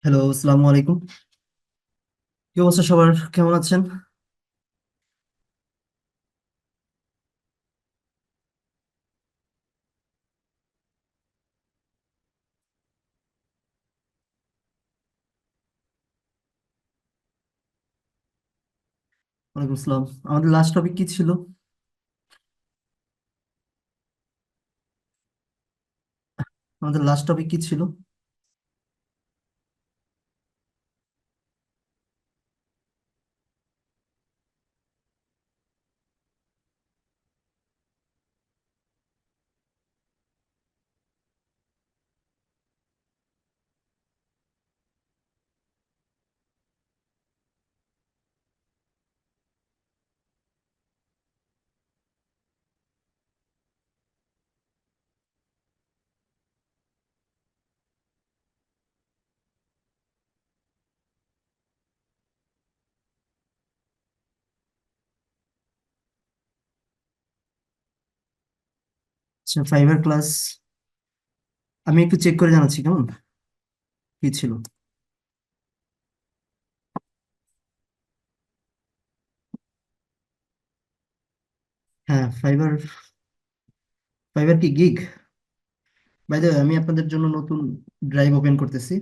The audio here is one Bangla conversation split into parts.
হ্যালো, আসসালামু আলাইকুম। কি অবস্থা সবার? কেমন আছেন? ওয়ালাইকুম আসসালাম। আমাদের লাস্ট টপিক কি ছিল? আমাদের লাস্ট টপিক কি ছিল? আচ্ছা, ফাইবার ক্লাস আমি একটু চেক করে জানাচ্ছি, কেমন কি ছিল। হ্যাঁ, ফাইবার। ফাইবার কি গিগ? বাই দ্য ওয়ে, আমি আপনাদের জন্য নতুন ড্রাইভ ওপেন করতেছি।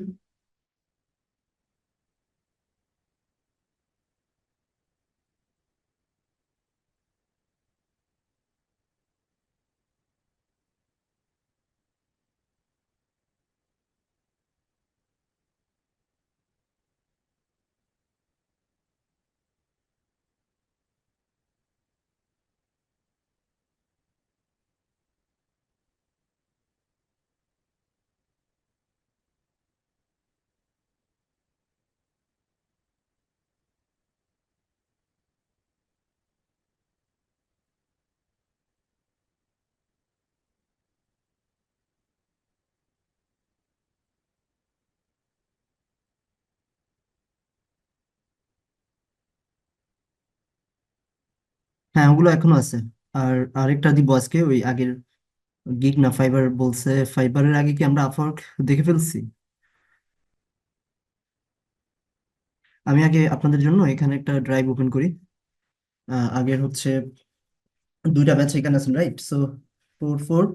হ্যাঁ, ওগুলো এখনো আছে। আর আরেকটা দিব আজকে, ওই আগের গিগ না ফাইবার বলছে। ফাইবারের আগে কি আমরা আপওয়ার্ক দেখে ফেলছি? আমি আগে আপনাদের জন্য এখানে একটা ড্রাইভ ওপেন করি। আগের হচ্ছে দুইটা ব্যাচ এখানে আছেন, রাইট? সো 44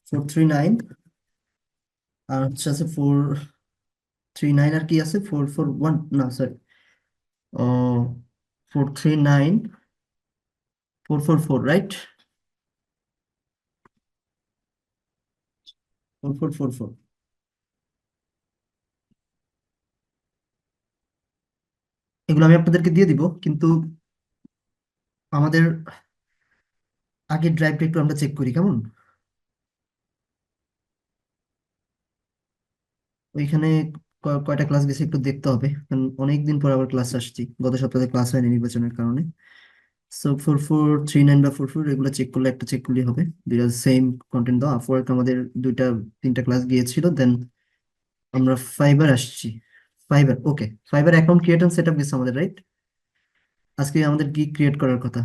439, আর হচ্ছে আছে 439, আর কি আছে 441, না সরি, 439 444, রাইট? 4444। এগুলো আমি আপনাদেরকে দিয়ে দিব, কিন্তু আমাদের আগের ড্রাইভটা একটু আমরা চেক করি, কেমন? ওইখানে কয়টা ক্লাস গেছে একটু দেখতে হবে, কারণ অনেকদিন পর আবার ক্লাস আসছি, গত সপ্তাহে ক্লাস হয়নি নির্বাচনের কারণে। সো 4439 বা 44 এগুলো চেক করলে, একটা চেক করলেই হবে। দুইটা সেম কন্টেন্ট দাও। আপওয়ার্ক আমাদের দুইটা তিনটা ক্লাস গিয়েছিল, দেন আমরা ফাইবার আসছি। Fiverr, okay. Fiverr account create and setup গেছে আমাদের, রাইট? আজকে আমাদের কি ক্রিয়েট করার কথা?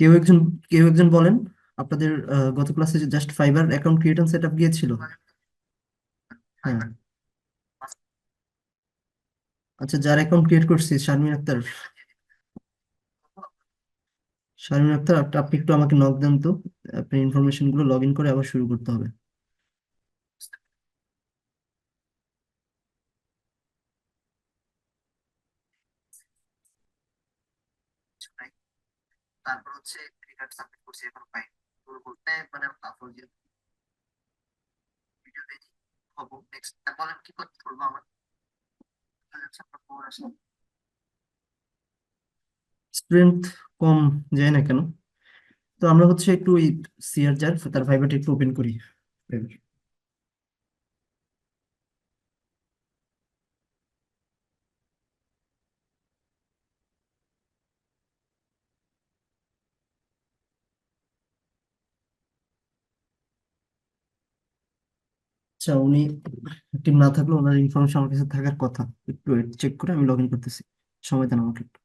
কেউ একজন কেউ একজন বলেন। আপনাদের গত ক্লাসে just Fiverr account create and setup গিয়েছিল। হ্যাঁ। আচ্ছা, যার অ্যাকাউন্ট ক্রিয়েট করছি শারমিন আক্তার। শারমিন আক্তার, আপনি একটু আমাকে নক দেন তো। আপনার ইনফরমেশন গুলো লগ ইন করে আবার শুরু করতে হবে। তারপর হচ্ছে রিকার্ড সাবমিট করছি, এখন পাই পুরো বলতে মানে আপলোড দিয়ে ভিডিও রেডি হবো নেক্সট। বলেন কি করতে বলবো আমার? স্ট্রেংথ কম যায় না কেন? তো আমরা হচ্ছে একটু ওই সিআর যার তার ভাইবারটা একটু ওপেন করি। আচ্ছা, উনি টিম না থাকলে ওনার ইনফরমেশন আমার কাছে থাকার কথা। একটু চেক করে আমি লগ ইন করতেছি, সময় দেন আমাকে একটু।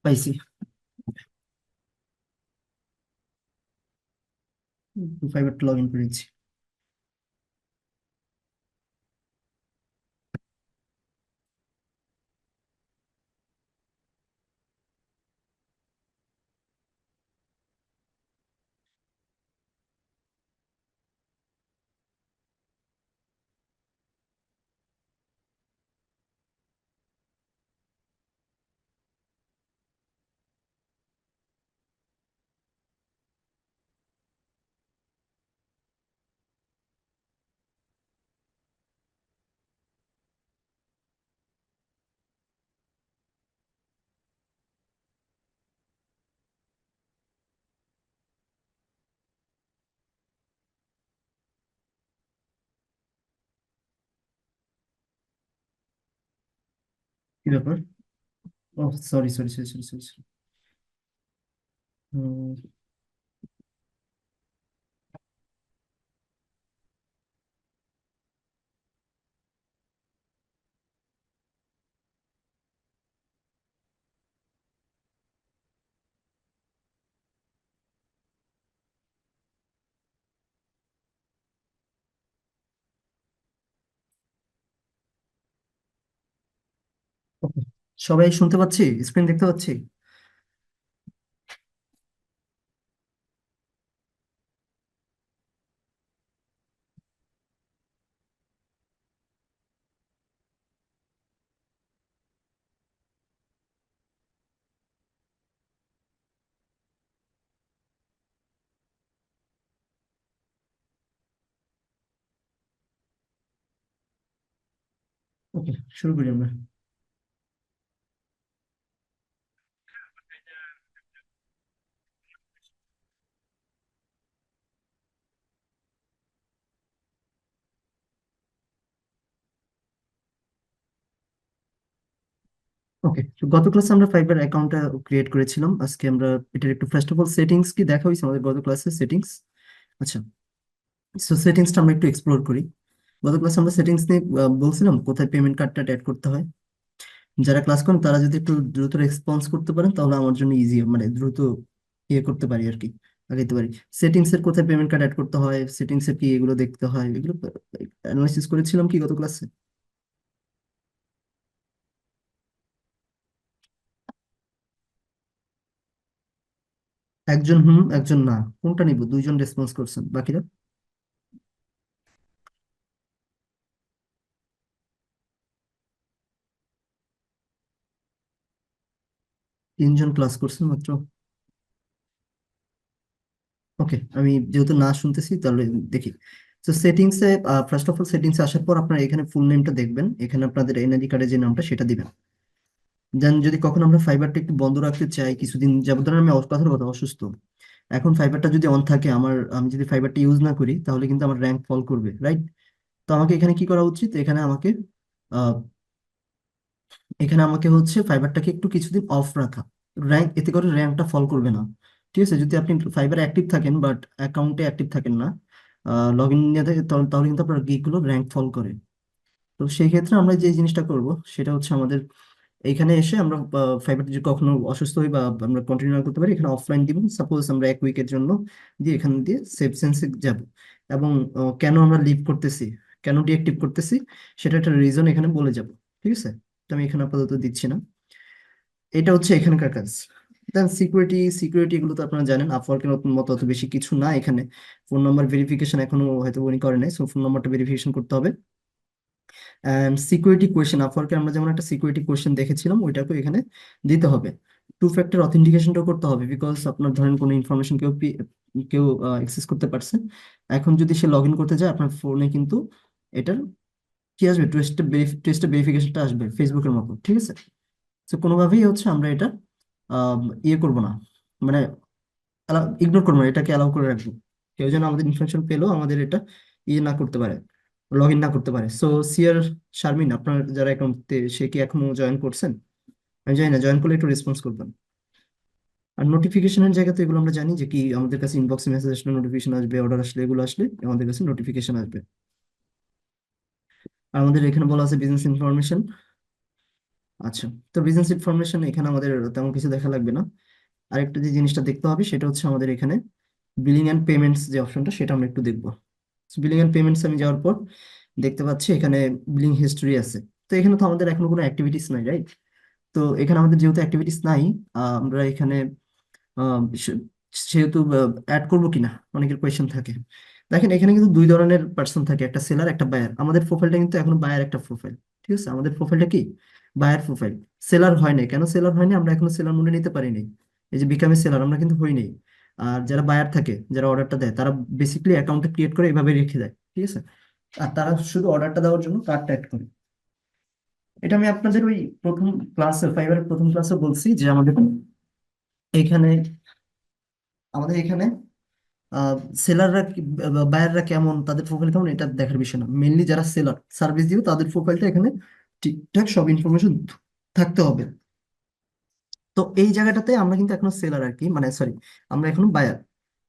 পাইছি, ফাইবারটা লগ ইন করেছি। কি ব্যাপার? ও, sorry sorry sorry sorry sorry. সবাই শুনতে পাচ্ছি, স্ক্রিন দেখতে পাচ্ছি। ওকে, শুরু করি আমরা। ওকে, তো গত ক্লাসে আমরা ফাইবার অ্যাকাউন্টটা ক্রিয়েট করেছিলাম। আজকে আমরা এটার একটু ফার্স্ট অফ অল সেটিংস কি দেখা হয়েছে আমাদের গত ক্লাসে সেটিংস। আচ্ছা, সো সেটিংসটা আমরা একটু এক্সপ্লোর করি। গত ক্লাসে আমরা সেটিংস নিয়ে বলছিলাম কোথায় পেমেন্ট কার্ডটা অ্যাড করতে হয়। যারা ক্লাস করেন তারা যদি একটু দ্রুত রেসপন্স করতে পারেন তাহলে আমার জন্য ইজি, মানে দ্রুত ইয়ে করতে পারি আর কি, আগাইতে পারি। সেটিংস এর কোথায় পেমেন্ট কার্ড অ্যাড করতে হয়, সেটিংস এর কি এগুলো দেখতে হয়, এগুলো অ্যানালাইসিস করেছিলাম কি গত ক্লাসে। একজন হুম, একজন না, কোনটা নিব? দুইজন রেসপন্স করছেন, বাকিরা? তিনজন ক্লাস করছেন মাত্র। ওকে, আমি যেহেতু না শুনতেছি তাহলে দেখি। তো সেটিংসে ফার্স্ট অফ অল সেটিংসে আসার পর আপনারা এখানে ফুল নেমটা দেখবেন, এখানে আপনাদের এনআইডি কার্ডের যে নামটা সেটা দিবেন। দেন যদি কখনো আমরা ফাইবারটা একটু বন্ধ রাখতে চাই কিছুদিন যাবত, ধরেন আমি কথার কথা অসুস্থ, এখন ফাইবারটা যদি অন থাকে আমার, আমি যদি ফাইবারটা ইউজ না করি তাহলে কিন্তু আমার র্যাঙ্ক ফল করবে, রাইট? তো আমাকে এখানে কি করা উচিত? এখানে আমাকে আহ, এখানে আমাকে হচ্ছে ফাইবারটাকে একটু কিছুদিন অফ রাখা। র্যাঙ্ক, এতে করে র্যাঙ্কটা ফল করবে না। ঠিক আছে, যদি আপনি ফাইবারে অ্যাক্টিভ থাকেন বাট অ্যাকাউন্টে অ্যাক্টিভ থাকেন না, লগ ইন নিয়ে থাকে, তাহলে কিন্তু আপনার গিকগুলো র্যাঙ্ক ফল করে। তো সেই ক্ষেত্রে আমরা যে জিনিসটা করব সেটা হচ্ছে আমাদের এইখানে এসে আমরা ফাইবার যদি কখনো অসুস্থ হই বা আমরা কন্টিনিউ না করতে পারি, এখানে অফলাইন দিব। সাপোজ আমরা এক উইকের জন্য দিয়ে এখান দিয়ে সেভ সেন্সে যাব, এবং কেন আমরা লিভ করতেছি, কেন ডিঅ্যাক্টিভ করতেছি, সেটা একটা রিজন এখানে বলে যাব। ঠিক আছে, তো আমি এখানে আপাতত দিচ্ছি না। এটা হচ্ছে এখানকার কাজ। দেন সিকিউরিটি, সিকিউরিটি এগুলো তো আপনারা জানেন, আপওয়ার্কের মতো অত বেশি কিছু না এখানে। ফোন নাম্বার ভেরিফিকেশন এখনো হয়তো উনি করে নাই, সো ফোন নাম্বারটা ভেরিফিকেশন করতে হবে। অ্যান্ড সিকিউরিটি কোয়েশ্চেন, আপওয়ার্কে আমরা যেমন একটা সিকিউরিটি কোয়েশ্চেন দেখেছিলাম ওইটাকে এখানে দিতে হবে। টু ফ্যাক্টর অথেন্টিকেশনটা করতে হবে, বিকজ আপনার ধরেন কোনো ইনফরমেশন কেউ অ্যাক্সেস করতে পারছে। এখন যদি সে লগ ইন করতে যায় আপনার ফোনে, কিন্তু এটার কি আসবে, টু স্টেপ ভেরিফিকেশনটা আসবে ফেসবুকের মতো, ঠিক আছে? তো কোনোভাবেই হচ্ছে আমরা এটা ইয়ে করবো না, মানে ইগনোর করবো না, এটাকে অ্যালাউ করে রাখবো। কেউ যেন আমাদের ইনফরমেশন পেলেও আমাদের এটা ইয়ে না করতে পারে, লগ ইন না করতে পারে। সো সিয়ার শারমিন, আপনার যারা অ্যাকাউন্টে, সে কি এখনো জয়েন করছেন? আমি জানি না, জয়েন করলে একটু রেসপন্স করবেন। আর নোটিফিকেশনের জায়গাতে এগুলো আমরা জানি যে কি, আমাদের কাছে ইনবক্সে মেসেজ আসলে নোটিফিকেশন আসবে, অর্ডার আসলে, এগুলো আসলে আমাদের কাছে নোটিফিকেশন আসবে। আর আমাদের এখানে বলা আছে বিজনেস ইনফরমেশন। আচ্ছা, তো বিজনেস ইনফরমেশন এখানে আমাদের তেমন কিছু দেখা লাগবে না। আরেকটা যে জিনিসটা দেখতে হবে সেটা হচ্ছে আমাদের এখানে বিলিং অ্যান্ড পেমেন্টস যে অপশনটা, সেটা আমরা একটু দেখবো। বিলিং অ্যান্ড পেমেন্টস আমি যাওয়ার পর দেখতে পাচ্ছি এখানে বিলিং হিস্ট্রি আছে। তো এখানে তো আমাদের এখনো কোনো অ্যাক্টিভিটিস নাই, রাইট? তো এখানে আমাদের যেহেতু অ্যাক্টিভিটিস নাই, আমরা এখানে সে- সেহেতু অ্যাড করবো কিনা অনেকের কোয়েশ্চেন থাকে। দেখেন এখানে কিন্তু দুই ধরনের পার্সন থাকে, একটা সেলার একটা বায়ার। আমাদের প্রোফাইলটা কিন্তু এখন বায়ার একটা প্রোফাইল, ঠিক আছে? আমাদের প্রোফাইলটা কি বায়ার প্রোফাইল, সেলার হয় নাই। কেন সেলার হয়নি? আমরা এখনো সেলার মনে নিতে পারিনি। এই যে বিকামে সেলার আমরা কিন্তু হইনি। আর যারা বায়ার থাকে, যারা অর্ডারটা দেয়, তারা বেসিক্যালি অ্যাকাউন্টে ক্রিয়েট করে এইভাবে রেখে দেয়, ঠিক আছে? আর তারা শুধু অর্ডারটা দেওয়ার জন্য কার্ডটা অ্যাড করে। এটা আমি আপনাদের ওই প্রথম ক্লাসে, ফাইবারের প্রথম ক্লাসে বলছি যে এখানে আমাদের এখানে সেলাররা, বায়াররা কেমন, তাদের প্রোফাইল কেমন, এটা দেখার বিষয় না। মেনলি যারা সেলার সার্ভিস দিবে তাদের প্রোফাইলটা এখানে ঠিকঠাক সব ইনফরমেশন থাকতে হবে। তো এই জায়গাটাতে আমরা কিন্তু এখনো সেলার আর কি, মানে সরি, আমরা এখনো বায়ার,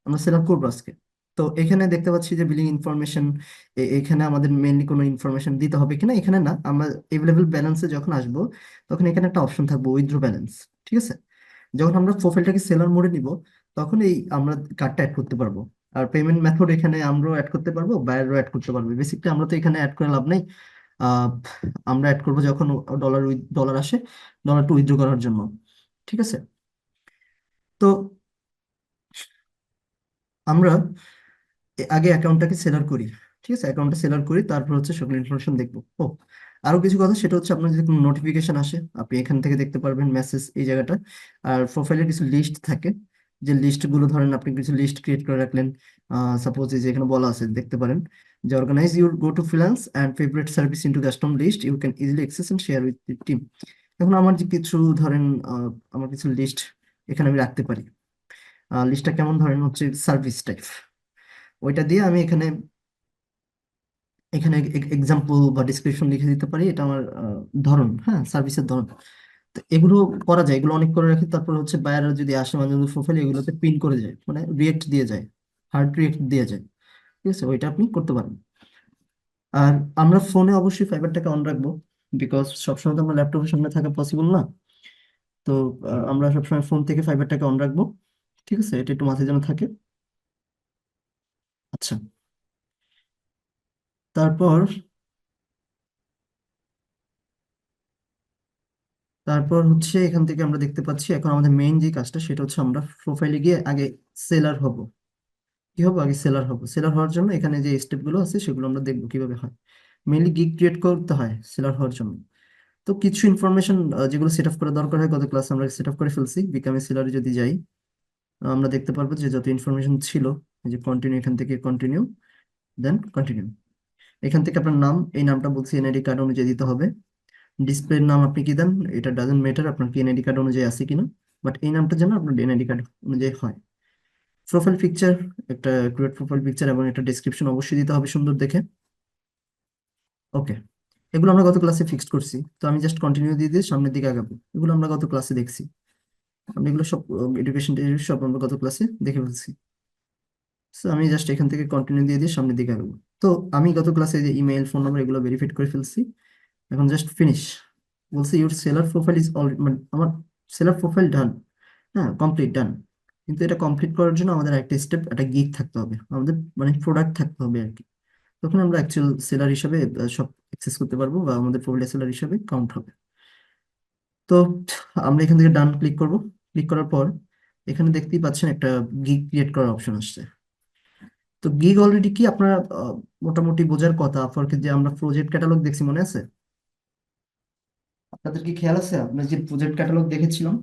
আমরা সেলার করবো আজকে। তো এখানে দেখতে পাচ্ছি যে বিলিং ইনফরমেশন, এখানে আমাদের মেনলি কোনো ইনফরমেশন দিতে হবে কিনা এখানে না, আমরা এভেলেবল ব্যালেন্সে যখন আসবো তখন এখানে একটা অপশন থাকবে উইথড্র ব্যালেন্স, ঠিক আছে? যখন আমরা প্রোফাইলটাকে সেলার মোডে নিব তখন এই আমরা কার্ডটা অ্যাড করতে পারবো। আর পেমেন্ট মেথড এখানে আমরাও অ্যাড করতে পারবো, বায়ারও অ্যাড করতে পারবে। বেসিক্যালি আমরা তো এখানে অ্যাড করে লাভ নাই। আহ, আমরা অ্যাড করবো যখন ডলার আসে, ডলারটা উইথড্র করার জন্য, ঠিক আছে? তো আমরা আগে অ্যাকাউন্টটাকে সেলার করি, ঠিক আছে? অ্যাকাউন্টটা সেলার করি, তারপর হচ্ছে সকল ইনফরমেশন দেখবো। ও, আরো কিছু কথা, সেটা হচ্ছে আপনার যদি কোনো নোটিফিকেশন আসে আপনি এখান থেকে দেখতে পারবেন, মেসেজ এই জায়গাটা। আর প্রোফাইলের কিছু লিস্ট থাকে, যে লিস্ট গুলো ধরেন আপনি কিছু লিস্ট ক্রিয়েট করে রাখলেন। সাপোজ এই যে এখানে বলা আছে, দেখতে পারেন যে organize your go to freelance and favourite service into custom list you can easily access and share with team. এখন আমার যে কিছু ধরেন, আমার কিছু লিস্ট এখানে আমি রাখতে পারি। লিস্টটা কেমন, ধরেন হচ্ছে সার্ভিস টাইপ, ওইটা দিয়ে আমি এখানে এখানে এক্সাম্পল বা ডিসক্রিপশন লিখে দিতে পারি, এটা আমার ধরন, হ্যাঁ, সার্ভিসের ধরন। তো এগুলো করা যায়, এগুলো অনেক করে রাখি। তারপর হচ্ছে বায়াররা যদি আসে মাঝে মাঝে প্রোফাইল, এগুলোতে পিন করে যায়, মানে রিয়েক্ট দিয়ে যায়, হার্ড রিয়েক্ট দিয়ে যায়, ঠিক আছে? ওইটা আপনি করতে পারেন। আর আমরা ফোনে অবশ্যই ফাইবারটাকে অন রাখবো, বিকজ সবসময় তো আমরা ল্যাপটপের সামনে থাকা পসিবল না। তো আমরা সবসময় ফোন থেকে ফাইবারটাকে অন রাখবো, ঠিক আছে? এটা একটু মাথায় যেন থাকে। আচ্ছা, তারপর তারপর হচ্ছে এখান থেকে আমরা দেখতে পাচ্ছি এখন আমাদের মেইন যে কাজটা, সেটা হচ্ছে আমরা প্রোফাইলে গিয়ে আগে সেলার হব। কি হবো? আগে সেলার হব। সেলার হওয়ার জন্য এখানে যে স্টেপ গুলো আছে সেগুলো আমরা দেখবো কিভাবে হয়। মেইনলি গিগ ক্রিয়েট করতে হয় সেলার হওয়ার জন্য। তো কিছু ইনফরমেশন যেগুলো সেট আপ করা দরকার হয়, গত ক্লাসে আমরা সেট আপ করে ফেলছি। বিকামে সেলারে যদি যাই, আমরা দেখতে পারবো যে যত ইনফরমেশন ছিল, এই যে কন্টিনিউ, এখান থেকে কন্টিনিউ, দেন কন্টিনিউ। এখান থেকে আপনার নাম, এই নামটা বলছি এনআইডি কার্ড অনুযায়ী দিতে হবে। ডিসপ্লের নাম আপনি কি দেন, এটা ডাজেন্ট ম্যাটার, আপনার কি এনআইডি কার্ড অনুযায়ী আছে কিনা, বাট এই নামটা যেন আপনার এনআইডি কার্ড অনুযায়ী হয়। প্রোফাইল পিকচার, একটা ক্রিয়েট প্রোফাইল পিকচার এবং একটা ডেসক্রিপশন অবশ্যই দিতে হবে সুন্দর দেখে। ওকে, এগুলো আমরা গত ক্লাসে ফিক্সড করছি, তো আমি জাস্ট কন্টিনিউ দিয়ে দিয়ে সামনের দিকে আগাবো। এগুলো আমরা গত ক্লাসে দেখছি, আমরা এগুলো সব এডুকেশন সব আমরা গত ক্লাসে দেখে ফেলছি। তো আমি জাস্ট এখান থেকে কন্টিনিউ দিয়ে দিয়ে সামনের দিকে আগাবো। তো আমি গত ক্লাসে যে ইমেল, ফোন নাম্বার এগুলো ভেরিফাইড করে ফেলছি। এখন জাস্ট ফিনিশ বলছি, your seller profile is already, মানে আমার সেলার প্রোফাইল ডান, হ্যাঁ, কমপ্লিট ডান। কিন্তু এটা কমপ্লিট করার জন্য আমাদের একটা স্টেপ, একটা গিগ থাকতে হবে, আমাদের মানে প্রোডাক্ট থাকতে হবে আর কি। তখন আমরা অ্যাকচুয়াল সেলার হিসাবে সব অ্যাক্সেস করতে পারবো, বা আমাদের প্রোফাইল সেলার হিসাবে কাউন্ট হবে। তো আমরা এখান থেকে ডান ক্লিক করব। ক্লিক করার পর এখানে দেখতেই পাচ্ছেন একটা গিগ ক্রিয়েট করার অপশন আসছে। তো গিগ অলরেডি কি আপনারা মোটামুটি বোঝার কথা, ফরকে যে আমরা প্রজেক্ট ক্যাটালগ দেখছি, মনে আছে? আপনাদের কি খেয়াল আছে আমরা যে প্রজেক্ট ক্যাটালগ দেখেছিলাম?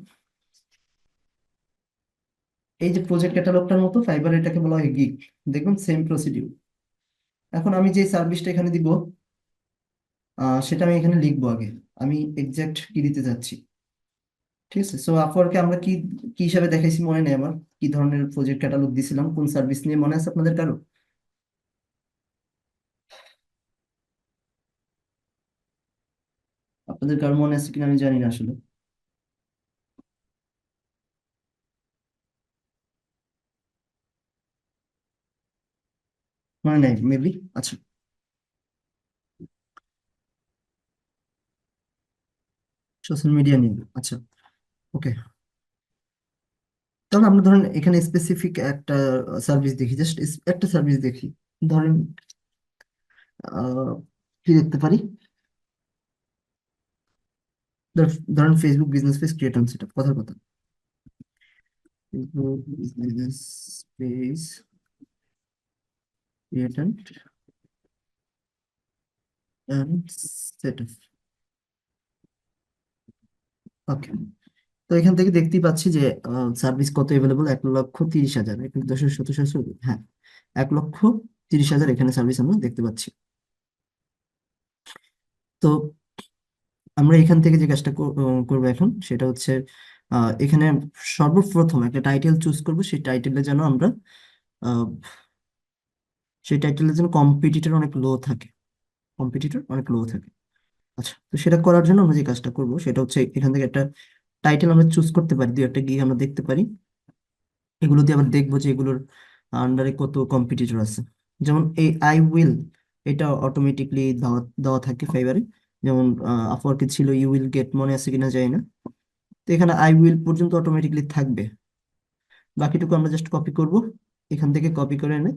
এই যে প্রজেক্ট ক্যাটালগটার মতো ফাইবার এটাকে বলা হয় গিগ। দেখুন সেম প্রসিডিউর। এখন আমি যে সার্ভিসটা এখানে দিব, সেটা আমি এখানে লিখবো আগে। আমি এক্সাক্ট কি দিতে যাচ্ছি। ঠিক আছে, সো আপওয়ার্কে আমরা কি কি হিসাবে দেখাইছি মনে নেই আমার। কি ধরনের প্রজেক্ট ক্যাটালগ দিছিলাম, কোন সার্ভিস নিয়ে মনে আছে আপনাদের কারো? আপনাদের কারো মনে আছে কিনা আমি জানি না আসলে। মনে নেই মেবি। আচ্ছা, সোশ্যাল মিডিয়া নিয়ে, আচ্ছা। ওকে, তাহলে আমরা ধরেন এখানে স্পেসিফিক একটা সার্ভিস দেখি, জাস্ট একটা সার্ভিস দেখি। ধরেন কি দেখতে পারি? ধরেন Facebook business page create and setup, কথার কথা। Facebook business page create and setup. Okay, তো এখান থেকে দেখতেই পাচ্ছি যে সার্ভিস কত অ্যাভেলেবল, 1,30,000, 1,10,000, 17,000, হ্যাঁ, 1,30,000 এখানে সার্ভিস আমরা দেখতে পাচ্ছি। তো আমরা এখান থেকে যে কাজটা করবো এখন সেটা হচ্ছে, এখানে সর্বপ্রথম একটা টাইটেল চুজ করব। সেই টাইটেলে যেন আমরা আহ, সেই টাইটেলে যেন কম্পিটিটর অনেক লো থাকে, কম্পিটিটর অনেক লো থাকে। আচ্ছা, তো সেটা করার জন্য আমরা যে কাজটা করব সেটা হচ্ছে এখান থেকে একটা টাইটেল আমরা চুজ করতে পারি, দুই একটা গিয়ে আমরা দেখতে পারি। এগুলো দিয়ে আবার দেখবো যে এগুলোর আন্ডারে কত কম্পিটিটর আছে। যেমন এই আই উইল, এটা অটোমেটিকলি দেওয়া দেওয়া থাকে ফাইবারে। যেমন আপওয়ার্কে ছিল ইউ উইল গেট, মনে আছে কিনা জানি না। তো এখানে আই উইল পর্যন্ত অটোমেটিকলি থাকবে। বাকিটুকু আমরা জাস্ট কপি করব, এখান থেকে কপি করে এনে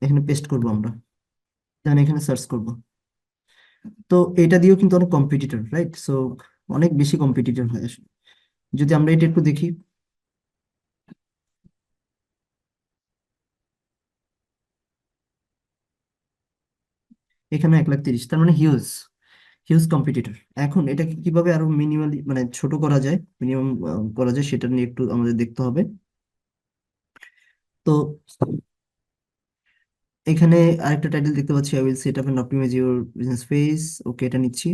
এখানে পেস্ট করব আমরা। দেন এখানে সার্চ করব। তো এটা দিয়েও কিন্তু অনেক কম্পিটিটর, রাইট? সো অনেক বেশি কম্পিটিটর হয় আসলে। যদি আমরা এটা একটু দেখি, এখানে 1,30,000, তার মানে হিউজ, হিউজ কম্পিটিটর। এখন এটাকে কিভাবে আরো মিনিমালি মানে ছোট করা যায়, মিনিমাম করা যায়, সেটা নিয়ে একটু আমাদের দেখতে হবে। তো এখানে আরেকটা টাইটেল দেখতে পাচ্ছি, I will set up and optimise your business page. Okay, এটা নিচ্ছি।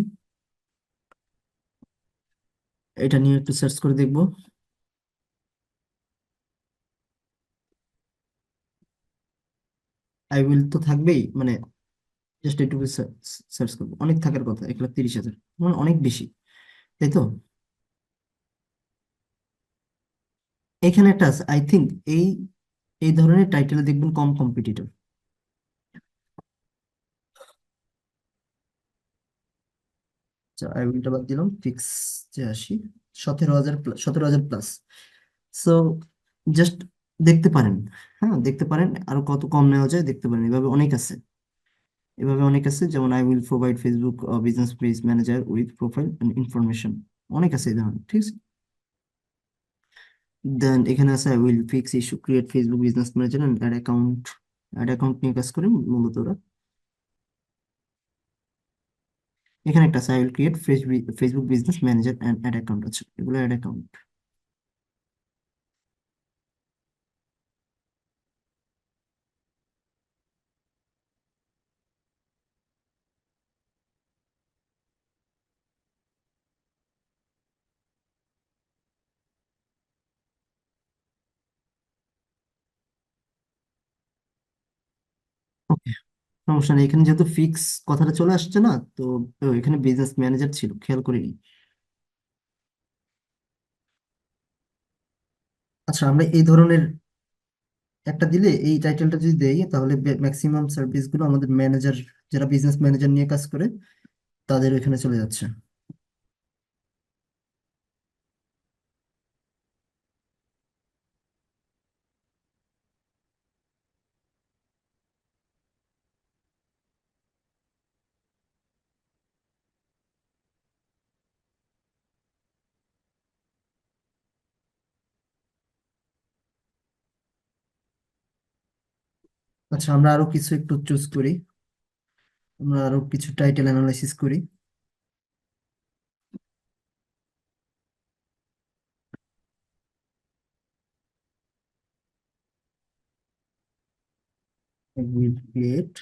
এটা নিয়ে একটু সার্চ করে দেখবো। আই উইল তো থাকবেই, মানে জাস্ট এটুকু সার্চ করবো, অনেক থাকার কথা, 1,30,000, মানে অনেক বেশি, তাই তো? এখানে একটা আছে আই থিঙ্ক, এই এই ধরনের টাইটেলে দেখবেন কম কম্পিটিটর। আচ্ছা, আই উইলটা বাদ দিলাম, ফিক্স যে আসি, 17,000, 17,000+। সো জাস্ট দেখতে পারেন, হ্যাঁ দেখতে পারেন আরো কত কম নেওয়া যায় দেখতে পারেন। এভাবে অনেক আছে, এভাবে অনেক আছে। যেমন I will provide Facebook business page manager with profile and information, অনেক আছে এই ধরনের, ঠিক আছে। দেন এখানে আছে I will fix issue create Facebook business manager and ad account. Ad account নিয়ে কাজ করে মূলত ওরা। এখানে একটা আছে I will create Facebook business manager and ad account, আছে এগুলো অ্যাড অ্যাকাউন্ট। ওকে, সমস্যা নেই, এখানে যেহেতু ফিক্স কথাটা চলে আসছে না, তো এখানে বিজনেস ম্যানেজার ছিল, খেয়াল করিনি। আচ্ছা, আমরা এই ধরনের একটা দিলে, এই টাইটেলটা যদি দেই, তাহলে ম্যাক্সিমাম সার্ভিস গুলো আমাদের ম্যানেজার, যারা বিজনেস ম্যানেজার নিয়ে কাজ করে, তাদের ওইখানে চলে যাচ্ছে। আচ্ছা, আমরা আরো কিছু একটু চুজ করি, আমরা আরো কিছু টাইটেল অ্যানালাইসিস করি। I will create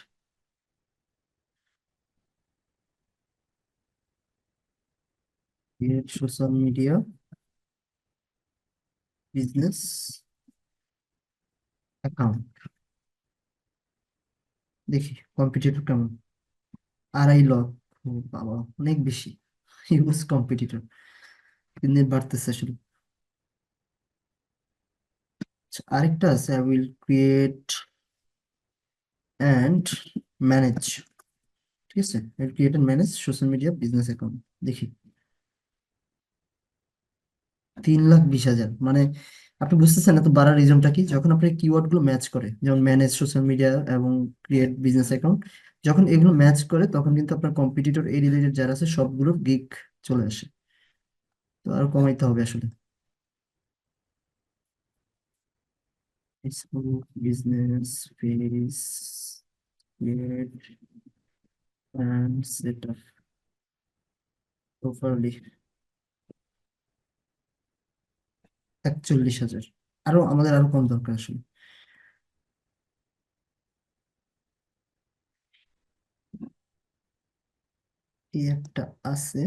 social media business account. দেখি কম্পিটিটর কেমন। 2.5 লক্ষ, বাবা অনেক বেশি, হিউজ কম্পিটিটর, দিন দিন বাড়তেছে আসলে। আচ্ছা, আরেকটা আছে, I will create and manage. ঠিক আছে, I create and manage social media business account. দেখি 3,20,000, মানে আপনি বুঝতেছেন এত বাড়ার রিজনটা কি? যখন আপনি কিওয়ার্ড গুলো ম্যাচ করে, যেমন ম্যানেজ সোশ্যাল মিডিয়া এবং ক্রিয়েট বিজনেস অ্যাকাউন্ট, যখন এগুলো ম্যাচ করে তখন কিন্তু আপনার কম্পিটিটর এই রিলেটেড যারা আছে সবগুলোর গিগ চলে আসে। তো আর কমাইতে হবে আসলে। Facebook business page create and set up properly. 41,000, আরো আমাদের আরো কম দরকার আসলে। এই একটা আছে,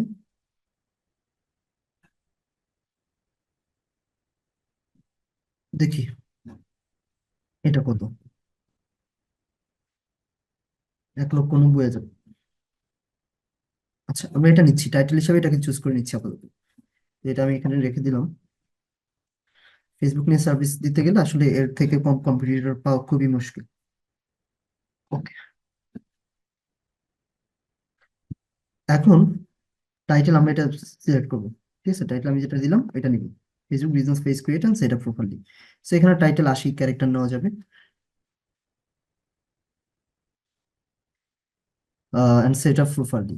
দেখি এটা কত। 1,90,000। আচ্ছা, আমরা এটা নিচ্ছি টাইটেল হিসেবে, এটাকে চুজ করে নিচ্ছি আপাতত। এটা আমি এখানে রেখে দিলাম। ফেসবুক নিয়ে সার্ভিস দিতে গেলে আসলে এর থেকে কম কম্পিটিটর পাওয়া খুবই মুশকিল। ওকে, এখন টাইটেল আমরা এটা সিলেক্ট করবো। ঠিক আছে, টাইটেল আমি যেটা দিলাম এটা নিব, Facebook business page create and set up properly. So এখানে টাইটেল 80 ক্যারেক্টার নেওয়া যাবে, এন্ড সেট আপ প্রপারলি।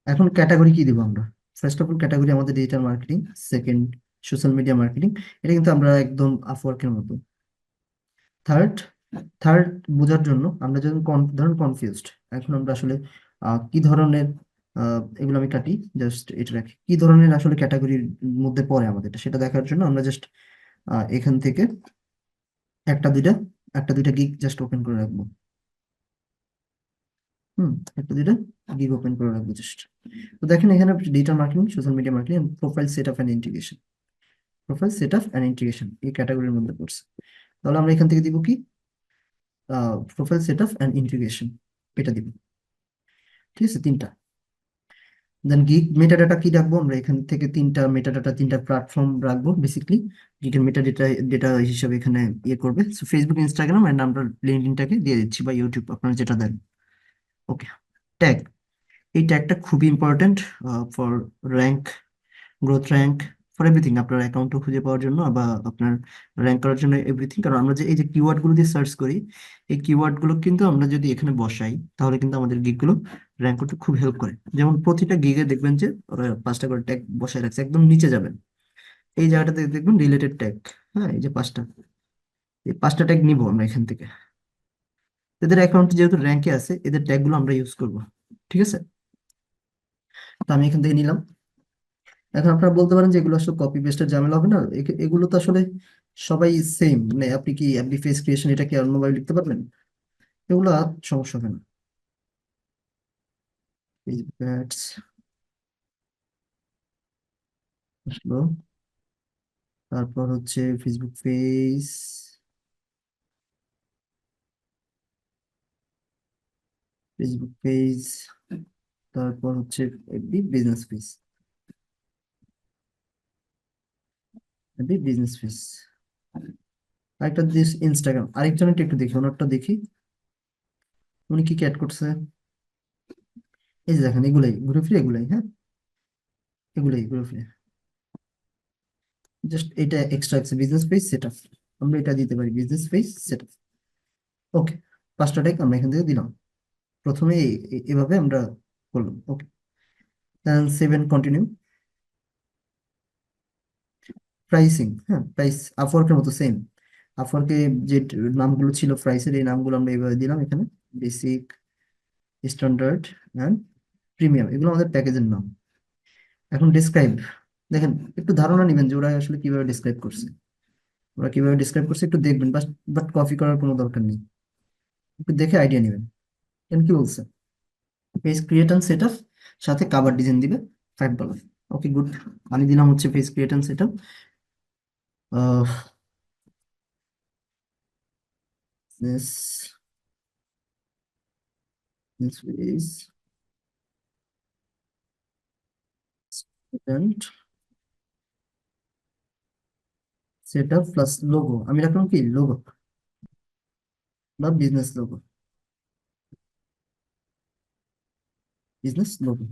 এখন ক্যাটাগরি কি দিব আমরা? ফার্স্ট অফ অল ক্যাটাগরি আমাদের digital marketing, second social media marketing. এটা কিন্তু আমরা একদম আপওয়ার্কের মতো। থার্ড, থার্ড বোঝার জন্য আমরা যখন ধরুন কনফিউজড, এখন আমরা আসলে কি ধরনের, এগুলো আমি কাটি, জাস্ট এটা রাখি, কি ধরনের আসলে ক্যাটাগরির মধ্যে পড়ে আমাদের এটা, সেটা দেখার জন্য আমরা জাস্ট এখান থেকে একটা দুইটা একটা দুইটা গিগ জাস্ট ওপেন করে রাখবো। হুম, একটা দুইটা গিগ ওপেন করে রাখবো জাস্ট। তো দেখেন এখানে digital marketing, social media marketing, profile set up and integration. Profile set up and integration এই ক্যাটাগরির মধ্যে পড়ছে। তাহলে আমরা এখান থেকে দিব কি, profile set up and integration, এটা দিব। ঠিক আছে, তিনটা। দেন গিগ মেটাডাটা কি রাখবো আমরা? এখান থেকে তিনটা মেটাডাটা, তিনটা প্ল্যাটফর্ম রাখবো বেসিকলি। গিগের মেটাডাটা ডেটা হিসেবে এখানে ইয়ে করবে, সো ফেসবুক, ইনস্টাগ্রাম এন্ড আমরা লিঙ্কডইনটাকে দিয়ে দিচ্ছি, বা ইউটিউব, আপনারা যেটা দেন। ওকে, ট্যাগ, এই ট্যাগটা খুবই important for rank, growth rank, for everything, আপনার অ্যাকাউন্টও খুঁজে পাওয়ার জন্য বা আপনার র্যাঙ্ক করার জন্য এভরিথিং। কারণ আমরা যে এই যে কিওয়ার্ড গুলো দিয়ে সার্চ করি, এই কিওয়ার্ড গুলো কিন্তু আমরা যদি এখানে বসাই তাহলে কিন্তু আমাদের গিগ গুলো র্যাঙ্ক করতে খুব হেল্প করে। যেমন প্রতিটা গিগে দেখবেন যে ওরা 5টা করে ট্যাগ বসায় রাখছে, একদম নিচে যাবেন এই জায়গাটাতে দেখবেন রিলেটেড ট্যাগ। হ্যাঁ, এই যে 5টা, এই 5টা ট্যাগ নিবো আমরা এখান থেকে। এদের অ্যাকাউন্ট যেহেতু র্যাঙ্কে আছে, এদের ট্যাগ গুলো আমরা ইউজ করব। ঠিক আছে, তো আমি এখান থেকে নিলাম। এখন আপনারা বলতে পারেন যে এগুলো আসলে কপি পেস্টের ঝামেলা হবে না? এগুলো তো আসলে সবাই সেম, মানে আপনি কি এফবি ফেস ক্রিয়েশন এটা কি অন্যভাবে লিখতে পারবেন? এগুলো আর সমস্যা হবে না। এই ব্যাটস আসলো, তারপর হচ্ছে ফেসবুক পেজ, ফেসবুক পেজ, তারপর হচ্ছে FB business page, FB business page. আরেকটা দিস ইনস্টাগ্রাম, আরেকজনের একটু দেখি, ওনারটা দেখি উনি কি কি অ্যাড করছে। এই যে দেখেন, এগুলাই ঘুরে ফিরে, এগুলাই, হ্যাঁ, এগুলাই ঘুরে ফিরে, জাস্ট এটা এক্সট্রা আছে বিজনেস পেজ সেট আপ, আমরা এটা দিতে পারি বিজনেস পেজ সেট আপ। ওকে, 5টা ট্যাগ আমরা এখান থেকে দিলাম। প্রথমে এভাবে আমরা করলাম। ওকে, দেন সেভ এন্ড কন্টিনিউ। প্রাইসিং, হ্যাঁ, প্রাইস আপওয়ার্কের মতো সেম। আপওয়ার্কে যে নামগুলো ছিল প্রাইসের, এই নামগুলো আমরা এইভাবে দিলাম এখানে, বেসিক, স্ট্যান্ডার্ড অ্যান্ড প্রিমিয়াম, এগুলো আমাদের প্যাকেজের নাম। এখন ডিসক্রাইব, দেখেন একটু ধারণা নেবেন যে ওরা আসলে কিভাবে ডিসক্রাইব করছে। ওরা কিভাবে ডিসক্রাইব করছে একটু দেখবেন, বাট বাট কপি করার কোনো দরকার নেই, একটু দেখে আইডিয়া নেবেন। কেন কি বলছে, page create and set up, সাথে কাভার ডিজাইন দিবে $5। Okay good. আমি দিলাম হচ্ছে page create and set up. this this is student setup plus logo, আমি রাখলাম কি লোগো বা বিজনেস লোগো, বিজনেস লোগো।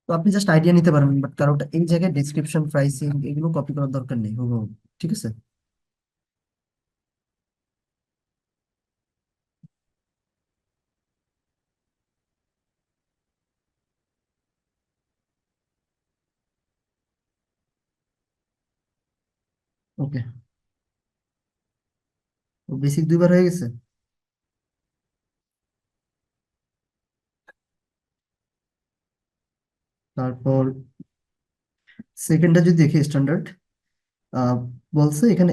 তো আপনি জাস্ট আইডিয়া নিতে পারবেন, বাট কারোটা এই জায়গায় ডিসক্রিপশন প্রাইসিং এগুলো কপি করার দরকার নেই হুবহু। ঠিক আছে। ওকে, বেসিক দুইবার হয়ে গেছে। তারপর সেকেন্ডটা যদি দেখি স্ট্যান্ডার্ড, আহ বলছে এখানে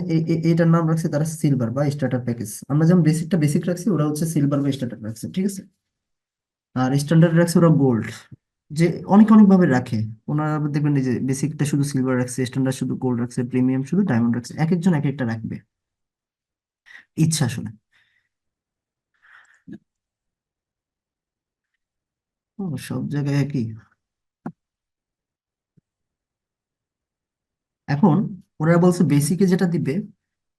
এটার নাম রাখছে তারা সিলভার বা স্টার্টার প্যাকেজ। আমরা যেমন বেসিকটা বেসিক রাখছি, ওরা হচ্ছে সিলভার বা স্টার্টার রাখছে, ঠিক আছে। আর স্ট্যান্ডার্ড রাখছে ওরা গোল্ড। যে অনেক অনেক ভাবে রাখে ওনারা, আবার দেখবেন এই যে বেসিকটা শুধু সিলভার রাখছে, স্ট্যান্ডার্ড শুধু গোল্ড রাখছে, প্রিমিয়াম শুধু ডায়মন্ড রাখছে, এক একজন এক একটা রাখবে, ইচ্ছা আসলে। সব জায়গায় একই। এখন ওরা বলছে বেসিকে যেটা দিবে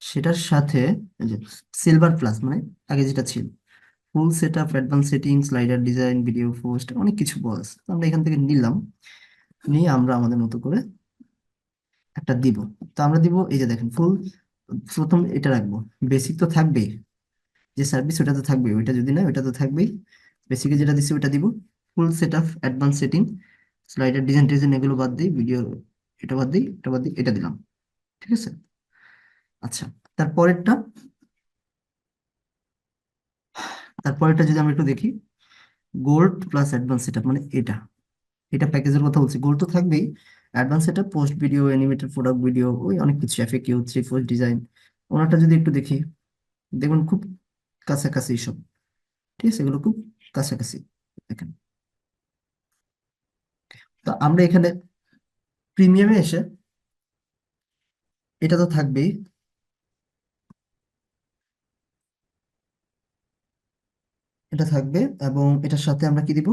সেটার সাথে সিলভার প্লাস মানে আগে যেটা ছিল ফুল set up, advance setting, slider design, video post, অনেক কিছু বলছে। তো আমরা এখান থেকে নিলাম, নিয়ে আমরা আমাদের মতো করে একটা দিব। তো আমরা দিব এই যে দেখেন ফুল, প্রথম এটা রাখবো, বেসিক তো থাকবেই, যে সার্ভিস ওটা তো থাকবেই, ওইটা যদি না ওইটা তো থাকবেই। বেসিকে যেটা দিচ্ছি ওটা দিব, full set up, advance setting, slider design টিজাইন এগুলো বাদ দিই, ভিডিও এটা বাদ দিই, এটা বাদ দিই, এটা দিলাম। ঠিক আছে। আচ্ছা, তারপরেরটা, তারপরেরটা যদি আমরা একটু দেখি, গোল্ড প্লাস অ্যাডভান্স সেটআপ মানে এটা, এটা প্যাকেজের কথা বলছি। গোল্ড তো থাকবেই, advance setup, post video, animated product video, ওই অনেক কিছু, এফএকিউ, থ্রি ফোর ডিজাইন, ওনারটা যদি একটু দেখি দেখুন খুব কাছাকাছি সব। ঠিক আছে, এগুলো খুব কাছাকাছি দেখেন। তো আমরা এখানে প্রিমিয়ামে এসে এটা তো থাকবেই, এটা থাকবে, এবং এটার সাথে আমরা কি দিব,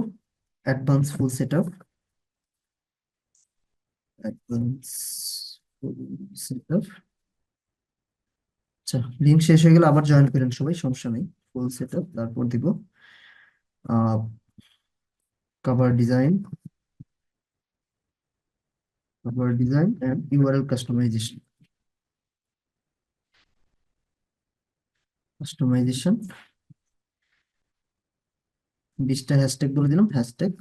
advance full setup, advance full setup. আচ্ছা, লিঙ্ক শেষ হয়ে গেলে আবার জয়েন করেন সবাই, সমস্যা নেই। ফুল সেটআপ, তারপর দিব cover design, cover design and URL customisation, customisation 20টা হ্যাশট্যাগ বলে দিলাম, হ্যাশট্যাগ।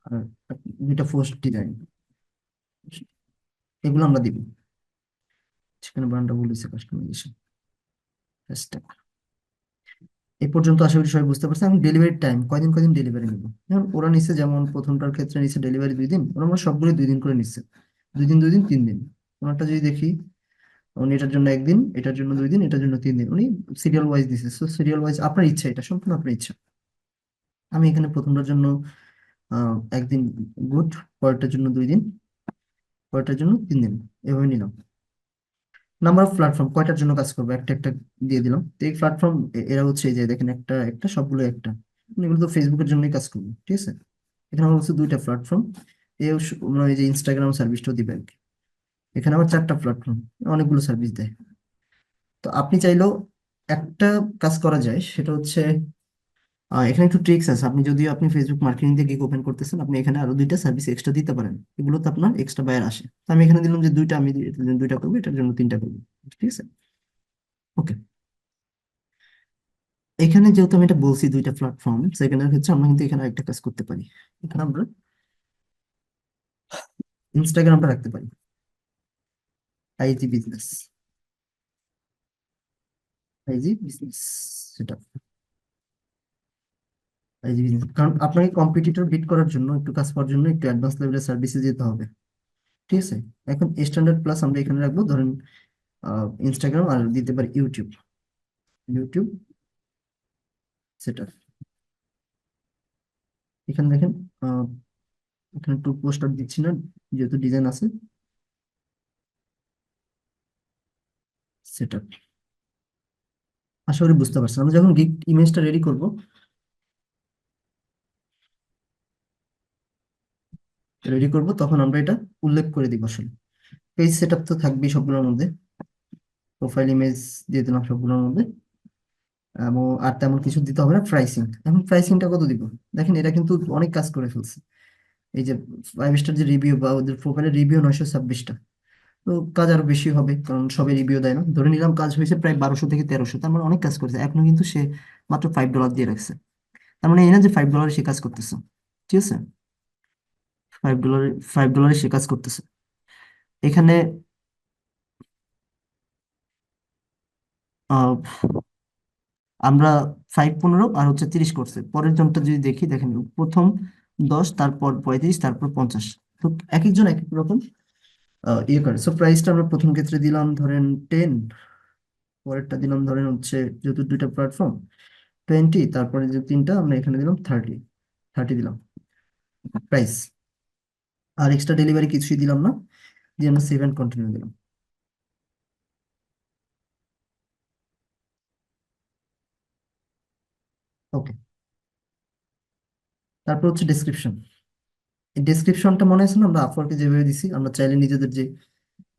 আর দুইটা পোস্ট ডিজাইন, এগুলো আমরা দিব। সেখানে বানানটা ভুল হয়েছে, কাস্টমাইজেশন হ্যাশট্যাগ। এই পর্যন্ত আশা করি সবাই বুঝতে পারছে। আমি ডেলিভারি টাইম কয়দিন কয়দিন ডেলিভারি নিব, যেমন ওরা নিচ্ছে, যেমন প্রথমটার ক্ষেত্রে নিচ্ছে ডেলিভারি 2 দিন, ওরা আমরা সবগুলো 2 দিন করে নিচ্ছে, 2 দিন 2 দিন 3 দিন। ওনারটা যদি দেখি, উনি এটার জন্য 1 দিন, এটার জন্য 2 দিন, এটার জন্য 3 দিন, উনি সিরিয়াল ওয়াইজ দিচ্ছে। সো সিরিয়াল ওয়াইজ আপনার ইচ্ছা, এটা সম্পূর্ণ আপনার ইচ্ছা। আমি এখানে প্রথমটার জন্য 1 দিন গুড, পরেরটার জন্য 2 দিন, পরেরটার জন্য 3 দিন, এভাবে নিলাম। নাম্বার অফ প্ল্যাটফর্ম কয়টার জন্য কাজ করবো, একটা একটা দিয়ে দিলাম। তো এই প্ল্যাটফর্ম এরা হচ্ছে এই যে দেখেন একটা একটা সবগুলো একটা, মানে এগুলো তো ফেসবুকের জন্যই কাজ করবো, ঠিক আছে। এখানে আমার হচ্ছে 2টা প্ল্যাটফর্ম, মানে এই যে ইনস্টাগ্রাম সার্ভিসটাও দিবে আর কি। এখানে আবার 4টা প্ল্যাটফর্ম, অনেকগুলো সার্ভিস দেয়। তো আপনি চাইলেও একটা কাজ করা যায়, সেটা হচ্ছে এখানে একটু ট্রিক্স আছে। আপনি যদিও আপনি ফেসবুক মার্কেটিং দিয়ে গিগ ওপেন করতেছেন, আপনি এখানে আরো 2টা সার্ভিস এক্সট্রা দিতে পারেন, এগুলো তো আপনার এক্সট্রা বায়ার আসে। তো আমি এখানে দিলাম যে 2টা, আমি এটার জন্য 2টা করবো, এটার জন্য 3টা করবো। ঠিক আছে। ওকে, এখানে যেহেতু আমি এটা বলছি 2টা প্ল্যাটফর্ম, সেকেন্ডের ক্ষেত্রে আমরা কিন্তু এখানে একটা কাজ করতে পারি। এখানে আমরা ইনস্টাগ্রামটা রাখতে পারি, আইজি বিজনেস, আইজি বিজনেস সেটা, আইজি বিজনেস। কারণ আপনাকে কম্পিটিটর বিট করার জন্য, একটু কাজ পাওয়ার জন্য একটু অ্যাডভান্স লেভেলের সার্ভিসে যেতে হবে। ঠিক আছে। এখন স্ট্যান্ডার্ড প্লাস আমরা এখানে রাখবো ধরেন ইনস্টাগ্রাম, আর দিতে পারি ইউটিউব। ইউটিউব সেটা এখানে দেখেন, আহ, এখানে টু পোস্টার দিচ্ছি না যেহেতু ডিজাইন আছে। সেটা আশা করি বুঝতে পারছেন। আমরা যখন গিগ ইমেজটা রেডি করব, তখন আমরা এটা উল্লেখ করে দিব আসলে। পেজ সেটআপ তো থাকবেই সবগুলোর মধ্যে, প্রোফাইল ইমেজ দিয়ে দিলাম সবগুলোর মধ্যে, এবং আর তেমন কিছু দিতে হবে না। প্রাইসিং, এখন প্রাইসিংটা কত দিব? দেখেন এটা কিন্তু অনেক কাজ করে ফেলছে। এই যে 5 স্টার যে রিভিউ বা ওদের প্রোফাইলের রিভিউ 926টা, তো কাজ আরো বেশি হবে কারণ সবাই রিভিউ দেয় না। ধরে নিলাম কাজ হয়েছে প্রায় 1200 থেকে 1300, তার মানে অনেক কাজ করেছে, এখনো কিন্তু সে মাত্র $5 দিয়ে রাখছে। তার মানে এই না যে $5 সে কাজ করতেছে, ঠিক আছে। $5 সে কাজ করতেছে এখানে। আহ, আমরা 5, 15 আর হচ্ছে 30 করছে। পরের জনটা যদি দেখি, দেখেন প্রথম 10, তারপর 35, তারপর 50। তো এক একজন এক এক রকম ইয়ে করে। সো প্রাইসটা আমরা প্রথম ক্ষেত্রে দিলাম ধরেন 10, পরেরটা দিলাম ধরেন হচ্ছে, যেহেতু দুইটা প্ল্যাটফর্ম, 20, তারপরে যে তিনটা আমরা এখানে দিলাম 30। 30 দিলাম প্রাইস। আর এক্সট্রা ডেলিভারি কিছুই দিলাম না, দিয়ে আমরা সেভ এন্ড কন্টিনিউ দিলাম। ওকে। তারপর হচ্ছে ডেসক্রিপশন। এই ডেসক্রিপশনটা মনে আছে না, আমরা আপওয়ার্কে যেভাবে দিছি, আমরা চাইলে নিজেদের যে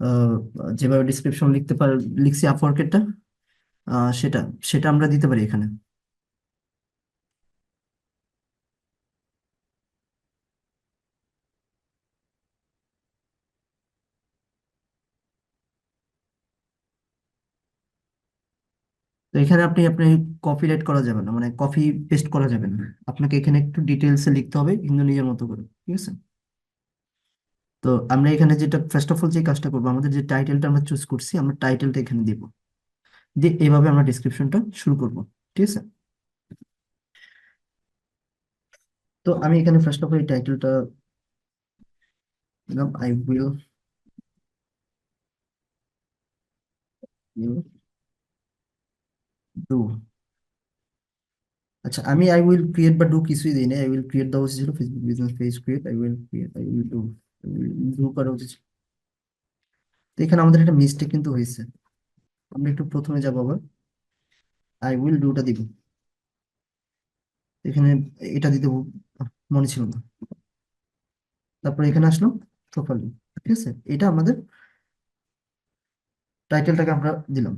আহ, যেভাবে ডিসক্রিপশন লিখতে পারি, লিখছি আপওয়ার্কেরটা, সেটা সেটা আমরা দিতে পারি এখানে। তো এখানে আপনি আপনি কপি রাইট করা যাবে না, মানে কপি পেস্ট করা যাবে না, আপনাকে এখানে একটু ডিটেলসে লিখতে হবে কিন্তু নিজের মতো করে, ঠিক আছে। তো আমরা এখানে যেটা ফার্স্ট অফ অল যে কাজটা করবো, আমাদের যে টাইটেলটা আমরা চুজ করছি, আমরা টাইটেলটা এখানে দিব, দিয়ে এইভাবে আমরা ডিসক্রিপশনটা শুরু করব, ঠিক আছে। তো আমি এখানে ফার্স্ট অফ অল এই টাইটেলটা দিলাম, আই উইল ইউ ডু। আচ্ছা, আমি আই উইল ক্রিয়েট বা ডু কিছুই দিই না, আই উইল ক্রিয়েট দেওয়া উচিত ছিল। Facebook business page create, I will create, I will do, do করা উচিত ছিল। তো এখানে আমাদের একটা মিস্টেক কিন্তু হয়েছে। আমরা একটু প্রথমে যাবো আবার, আই উইল ডুটা দিব, এখানে এটা দিতে মনে ছিল না। তারপর এখানে আসলাম প্রোফাইল, ঠিক আছে। এটা আমাদের টাইটেলটাকে আমরা দিলাম।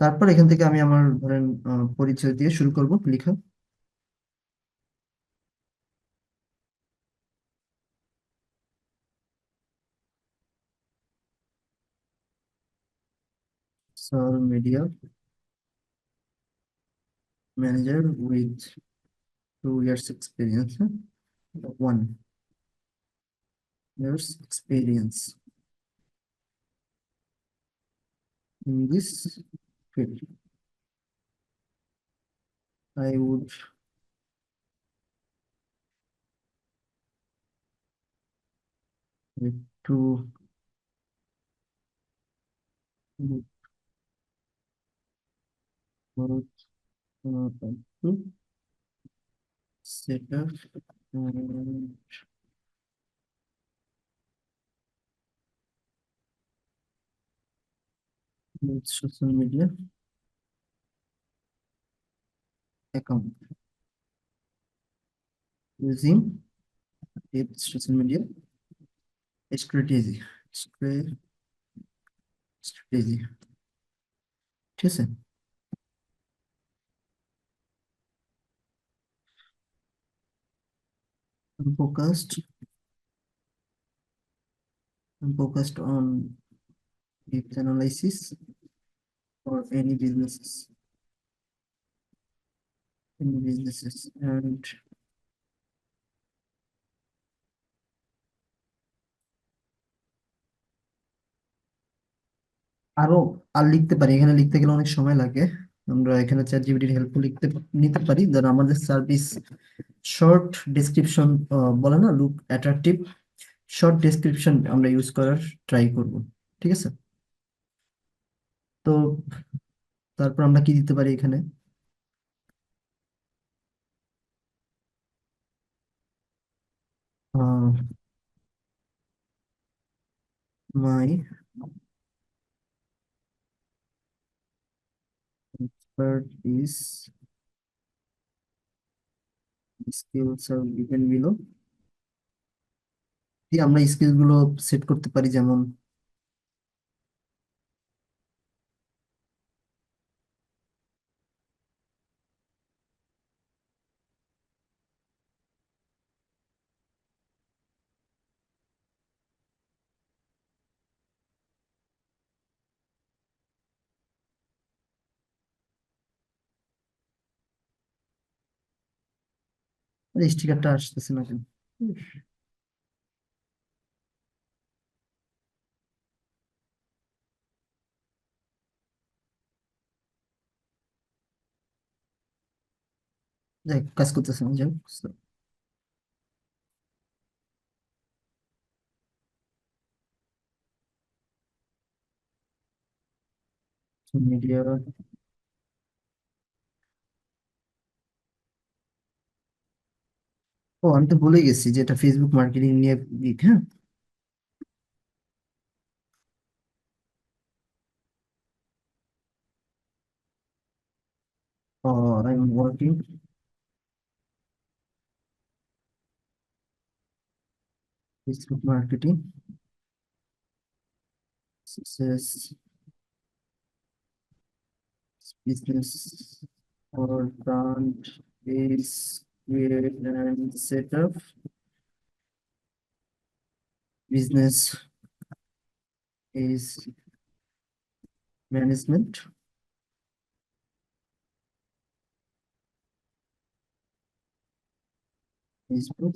তারপর এখান থেকে আমি আমার ধরেন পরিচয় দিয়ে শুরু করব লেখা। Social media manager with 2 years experience, 1 years experience in this field. I would like to look forward to set up and with social media account using its social media strategy Stra- strategy, ঠিক আছে। I'm focused I'm focused on data analysis for any businesses and আরো আর লিখতে পারি, এখানে লিখতে গেলে অনেক সময় লাগে। আমরা এখানে চ্যাট জিপিটির হেল্প নিতে পারি, ধর আমাদের সার্ভিস শর্ট ডেসক্রিপশন বলে না, লুক অ্যাট্রাকটিভ, শর্ট ডেসক্রিপশন আমরা ইউজ করার ট্রাই করব। ঠিক আছে। তো তারপর আমরা কি দিতে পারি এখানে? মাই expertise skills are given below। দিয়ে আমরা স্কিল গুলো সেট করতে পারি, যেমন স্টিকারটা আসতেছে না কেন? যাই হোক, কাজ করতেছে না, যাই হোক। মিডিয়া, ও আমি তো ভুলে গেছি যে এটা ফেসবুক মার্কেটিং নিয়ে দিক, হ্যাঁ। I am working Facebook marketing success business or brand is create and set up business is management Facebook,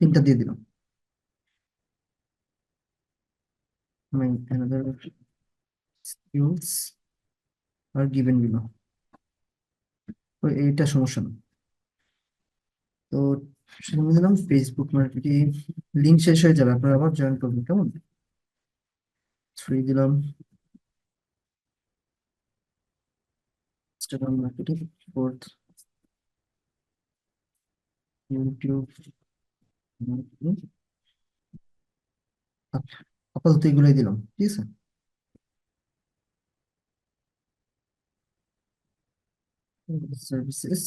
তিনটা দিয়ে দিলাম। My another skills are given below। তো এইটা সমস্যা না। তো সেটা দিলাম ফেসবুক মার্কেটিং, লিঙ্ক শেষ হয়ে যাবে, আপনারা আবার জয়েন করবেন, কেমন? থ্রি দিলাম, Instagram marketing, fourth YouTube marketing। আচ্ছা, আপাতত এগুলোই দিলাম, ঠিক আছে। সার্ভিসেস